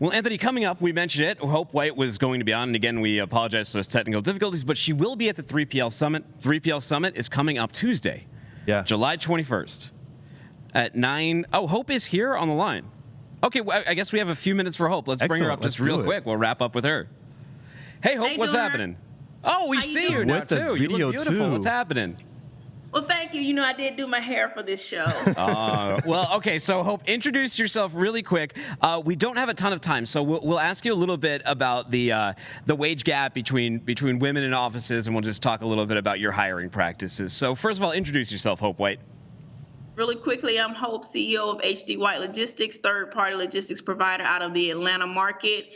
Well, Anthony, coming up, we mentioned it. Hope White was going to be on, and again, we apologize for those technical difficulties, but she will be at the 3PL Summit. 3PL Summit is coming up Tuesday, July 21st at 9. Oh, Hope is here on the line. Okay, well, I guess we have a few minutes for Hope. Let's bring her up just real quick. We'll wrap up with her. Hey, Hope, what's happening? Oh, we see you now, too. You look beautiful. What's happening? Well, thank you. You know, I did do my hair for this show. Well, okay. So, Hope, introduce yourself really quick. We don't have a ton of time, so we'll ask you a little bit about the wage gap between women in offices, and we'll just talk a little bit about your hiring practices. So, first of all, introduce yourself, Hope White. Really quickly, I'm Hope, CEO of HD White Logistics, third-party logistics provider out of the Atlanta market.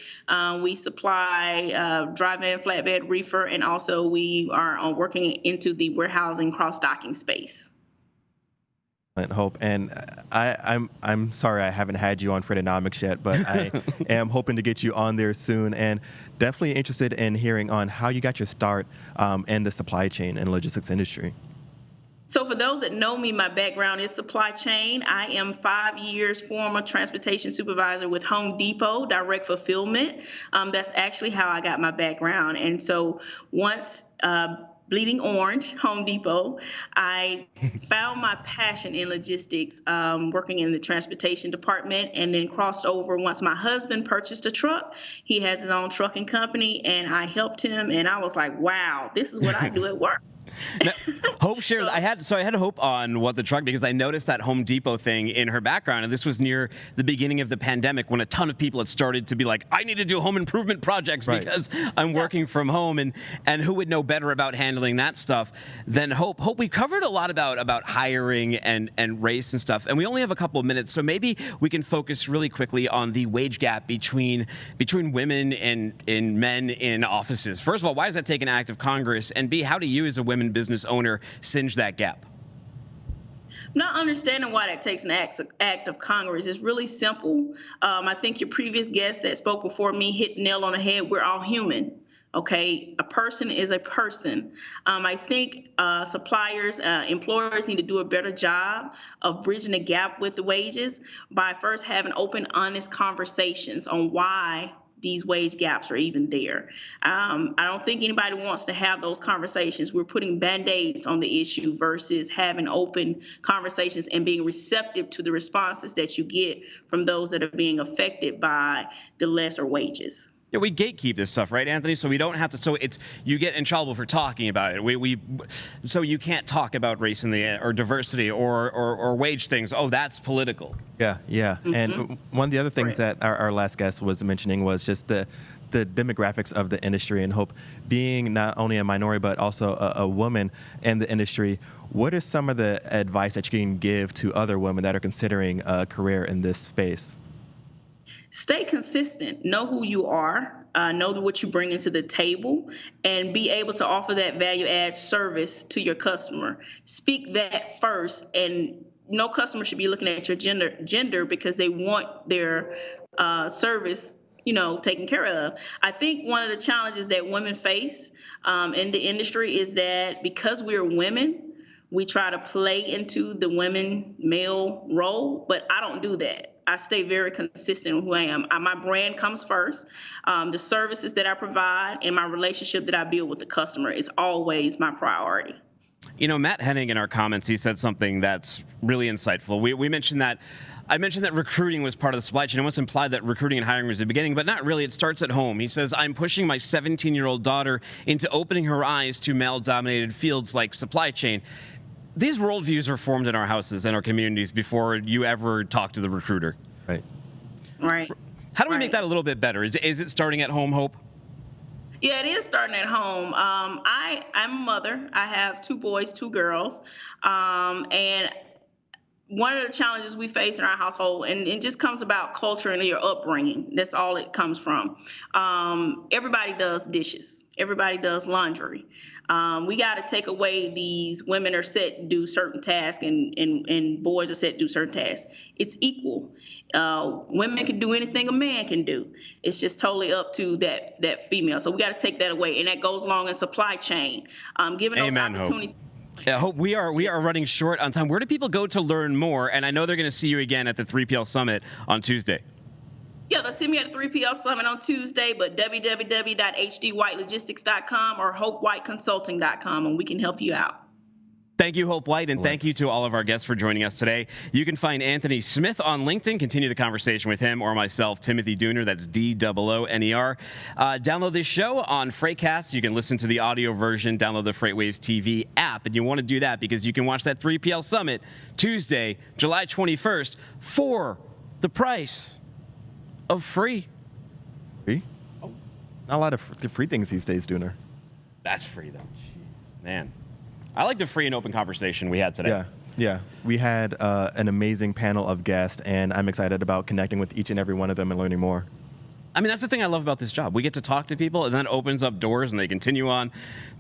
We supply dry-van, flatbed, reefer, and also we are working into the warehousing cross-docking space. Hope, and I'm sorry I haven't had you on Freakonomics yet, but I am hoping to get you on there soon, and definitely interested in hearing on how you got your start in the supply chain and logistics industry. So for those that know me, my background is supply chain. I am 5 years former transportation supervisor with Home Depot, direct fulfillment. That's actually how I got my background. And so once Bleeding Orange, Home Depot, I found my passion in logistics, working in the transportation department, and then crossed over once my husband purchased a truck. He has his own trucking company, and I helped him, and I was like, wow, this is what I do at work. Now, Hope shared. I had Hope on What the Truck because I noticed that Home Depot thing in her background, and this was near the beginning of the pandemic when a ton of people had started to be like, I need to do home improvement projects because I'm working from home, and who would know better about handling that stuff than Hope? Hope, we covered a lot about hiring and race and stuff, and we only have a couple of minutes, so maybe we can focus really quickly on the wage gap between women and men in offices. First of all, why does that take an act of Congress? And B, how do you as a women business owner singe that gap? Not understanding why that takes an act of Congress is really simple. I think your previous guest that spoke before me hit the nail on the head. We're all human. Okay, a person is a person. I think suppliers, employers need to do a better job of bridging the gap with the wages by first having open, honest conversations on why these wage gaps are even there. I don't think anybody wants to have those conversations. We're putting Band-Aids on the issue versus having open conversations and being receptive to the responses that you get from those that are being affected by the lesser wages. Yeah, we gatekeep this stuff, right, Anthony? So we don't have to. So you get in trouble for talking about it. So you can't talk about race or diversity or wage things. Oh, that's political. Yeah. Mm-hmm. And one of the other things that our last guest was mentioning was just the demographics of the industry, and Hope, being not only a minority but also a woman in the industry. What is some of the advice that you can give to other women that are considering a career in this space? Stay consistent. Know who you are. Know what you bring into the table, and be able to offer that value-add service to your customer. Speak that first, and no customer should be looking at your gender because they want their service, taken care of. I think one of the challenges that women face in the industry is that because we're women, we try to play into the male role, but I don't do that. I stay very consistent with who I am. My brand comes first. The services that I provide and my relationship that I build with the customer is always my priority. Matt Henning in our comments, he said something that's really insightful. We mentioned that. I mentioned that recruiting was part of the supply chain. It almost implied that recruiting and hiring was the beginning, but not really. It starts at home. He says, I'm pushing my 17-year-old daughter into opening her eyes to male-dominated fields like supply chain. These worldviews are formed in our houses and our communities before you ever talk to the recruiter. Right. How do we make that a little bit better? Is it starting at home, Hope? Yeah, it is starting at home. I'm a mother. I have 2 boys, 2 girls. And one of the challenges we face in our household, and it just comes about culture and your upbringing. That's all it comes from. Everybody does dishes. Everybody does laundry. We got to take away these women are set to do certain tasks and boys are set to do certain tasks. It's equal. Women can do anything a man can do. It's just totally up to that female. So we got to take that away, and that goes along in supply chain. Giving those opportunities. Hope. Yeah, Hope, we are running short on time. Where do people go to learn more? And I know they're going to see you again at the 3PL Summit on Tuesday. Yeah, they'll see me at the 3PL Summit on Tuesday, but www.hdwhitelogistics.com or hopewhiteconsulting.com, and we can help you out. Thank you, Hope White, and thank you to all of our guests for joining us today. You can find Anthony Smith on LinkedIn. Continue the conversation with him or myself, Timothy Dooner. That's DOONER. Download this show on Freightcast. You can listen to the audio version. Download the FreightWaves TV app, and you want to do that because you can watch that 3PL Summit Tuesday, July 21st, for the price of free. Free? Oh. Not a lot of free things these days, Dooner. That's free, though. Jeez, man. I like the free and open conversation we had today. Yeah. We had an amazing panel of guests, and I'm excited about connecting with each and every one of them and learning more. I mean, that's the thing I love about this job. We get to talk to people, and then it opens up doors, and they continue on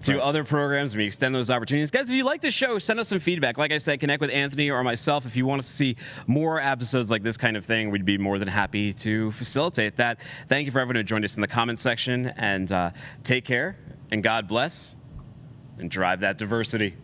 to other programs, and we extend those opportunities. Guys, if you like the show, send us some feedback. Like I said, connect with Anthony or myself. If you want us to see more episodes like this kind of thing, we'd be more than happy to facilitate that. Thank you for everyone who joined us in the comments section, and take care, and God bless, and drive that diversity.